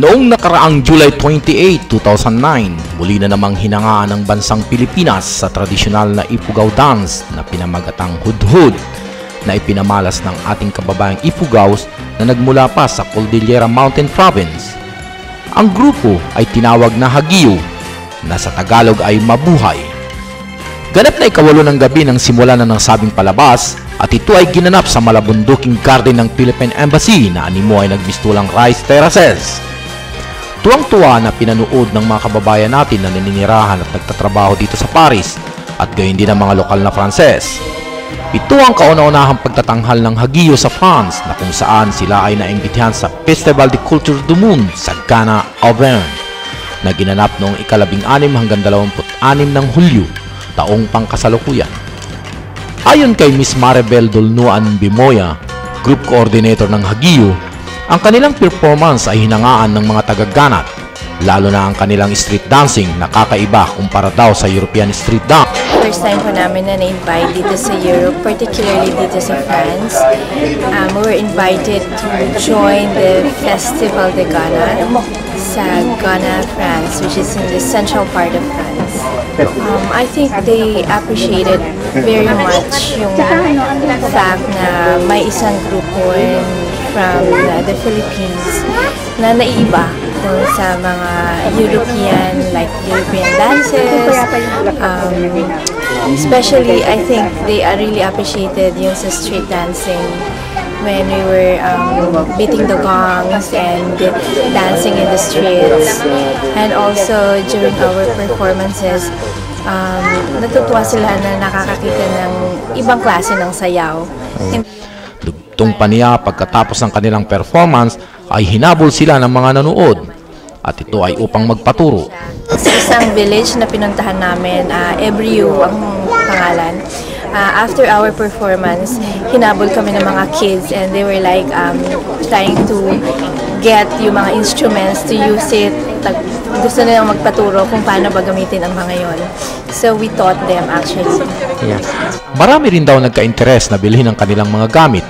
Noong nakaraang July 28, 2009, muli na namang hinangaan ng bansang Pilipinas sa tradisyonal na Ifugao dance na pinamagatang Hudhud na ipinamalas ng ating kababayang Ifugaos na nagmula pa sa Cordillera Mountain Province. Ang grupo ay tinawag na Hagiyo na sa Tagalog ay Mabuhay. Ganap na ikawalo ng gabi nang simula na ng sabing palabas at ito ay ginanap sa malabunduking garden ng Philippine Embassy na animo ay nagmistulang rice terraces. Tuwang-tuwa na pinanood ng mga kababayan natin na naninirahan at nagtatrabaho dito sa Paris at gayon din ang mga lokal na Franses. Ito ang kauna-unahang pagtatanghal ng Hagiyo sa France na kung saan sila ay naimbitahan sa Festival de Culture du Monde sa Ghana, Auvergne na ginanap noong ika-16 hanggang 26 ng Hulyo, taong pangkasalukuyan. Ayon kay Miss Maribel Dolnuan Bimoya, Group Coordinator ng Hagiyo, ang kanilang performance ay hinangaan ng mga taga-Ganat, lalo na ang kanilang street dancing na kakaiba kumpara daw sa European street dance. First time po namin na na-invite dito sa Europe, particularly dito sa France. We were invited to join the Festival de Ghana sa Ghana, France, which is in the central part of France. I think they appreciated very much yung fact na may isang grupo from the Philippines na naiiba dun sa mga European dances. Especially, I think they really appreciated yung sa street dancing when we were beating the gongs and dancing in the streets. And also, during our performances, natutuwa sila na nakakakita ng ibang klase ng sayaw. Dugtong pa niya pagkatapos ng kanilang performance ay hinabol sila ng mga nanood at ito ay upang magpaturo. Sa isang village na pinuntahan namin, Ebriu ang pangalan. After our performance, hinabol kami ng mga kids and they were like trying to get yung mga instruments to use it. Gusto nilang magpaturo kung paano ba gamitin ang mga yon. So we taught them actually. Yeah. Marami rin daw nagka-interes na bilhin ang kanilang mga gamit.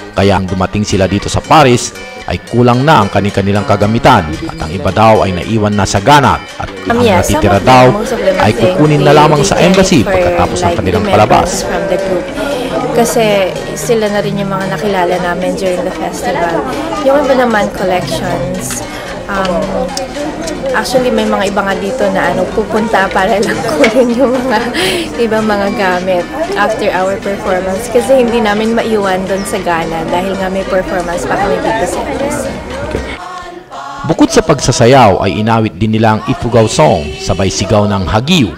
Kaya ang dumating sila dito sa Paris ay kulang na ang kanilang kagamitan at ang iba daw ay naiwan na sa Ghana at ang natitira daw ay kukunin na lamang sa embassy pagkatapos ng kanilang palabas. Kasi sila na rin yung mga nakilala namin during the festival. Yung iba naman collections. Actually, may mga iba nga dito na pupunta para lang kunin yung mga ibang mga gamit after our performance. Kasi hindi namin maiwan doon sa Ghana dahil nga may performance pa kami dito sa embassy. Okay. Bukod sa pagsasayaw ay inawit din nila ang Ifugao song sabay sigaw ng Hagiyo.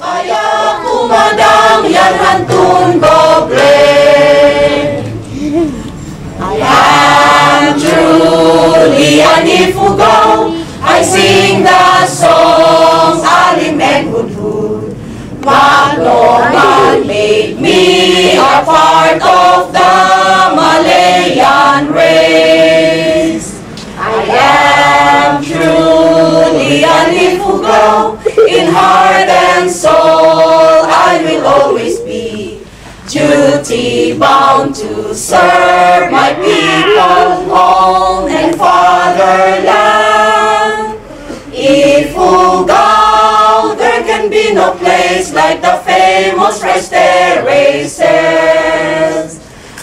Kaya kumadang yan hantun gobre I am truly an Ifugao. I sing the songs Alim and Hudhud. Magloman made me a part of the Malayan race. I am truly an Ifugao. In heart and soul I will always be duty bound to serve my people, home and fatherland. Ifugao, there can be no place like the famous rice terraces.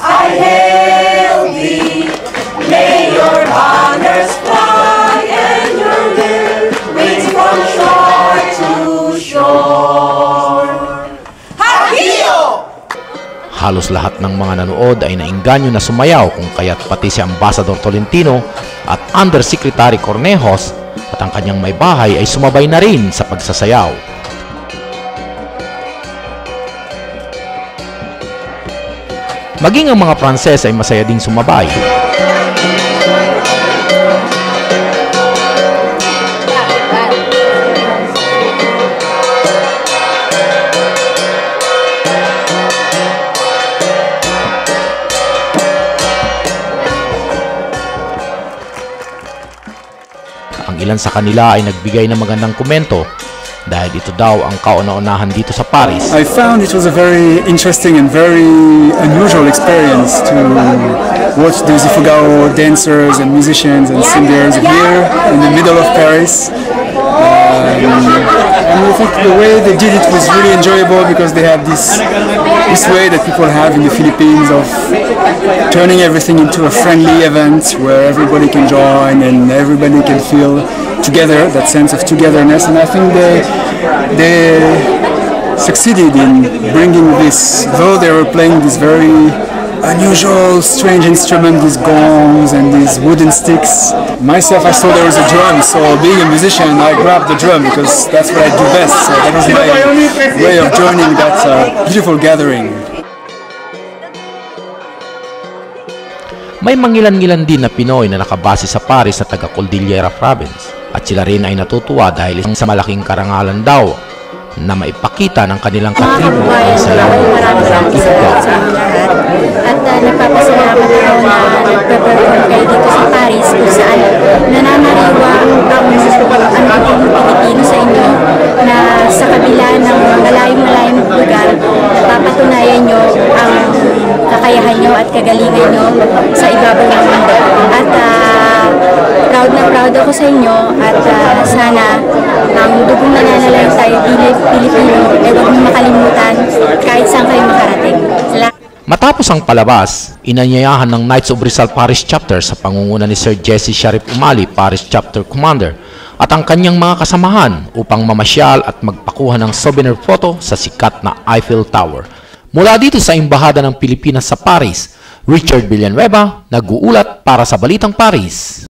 I hail thee, may your banners fly and your will reach from shore to shore. Hagiyo! Halos lahat ng mga nanood ay nainganyo na sumayaw kung kaya't pati si Ambassador Tolentino at Undersecretary Cornejos at ang kanyang may bahay ay sumabay na rin sa pagsasayaw. Maging ang mga Pranses ay masaya ding sumabay. Ang ilan sa kanila ay nagbigay ng magandang komento dahil ito daw ang kauna-unahan dito sa Paris. I found it was a very interesting and very unusual experience to watch the Ifugao dancers and musicians and singers here in the middle of Paris. And I think the way they did it was really enjoyable because they have this way that people have in the Philippines of turning everything into a friendly event where everybody can join and everybody can feel together, that sense of togetherness. And I think they succeeded in bringing this, though they were playing this very unusual, strange instrument, these gongs and these wooden sticks. Myself, I saw there was a drum, so being a musician, I grabbed the drum because that's what I do best. So that was my way of joining that beautiful gathering. May mangilan-ngilan din na Pinoy na nakabase sa Paris sa taga Cordillera Province at sila rin ay natutuwa dahil sa malaking karangalan daw na maipakita ng kanilang katribuan sa lamang ng Ifugao. At nagpapasalamat ako na nagpe-perform kayo dito sa Paris kung saan nananariwa ang Pilipino sa inyo na sa kabila ng malayong lugar, papatunayan nyo ang kakayahan nyo at kagalingan nyo sa ibabaw ng mundo. At proud ako sa inyo at sana ang dugong nananalayang tayo Pilipino ay huwag nyo makalimutan kahit saan kayo makarating. Matapos ang palabas, inanyayahan ng Knights of Rizal Parish Chapter sa pangunguna ni Sir Jesse Sharif Umali, Parish Chapter Commander, at ang kanyang mga kasamahan upang mamasyal at magpakuha ng souvenir photo sa sikat na Eiffel Tower. Mula dito sa Embahada ng Pilipinas sa Paris, Richard Villanueva, nag-uulat para sa Balitang Paris.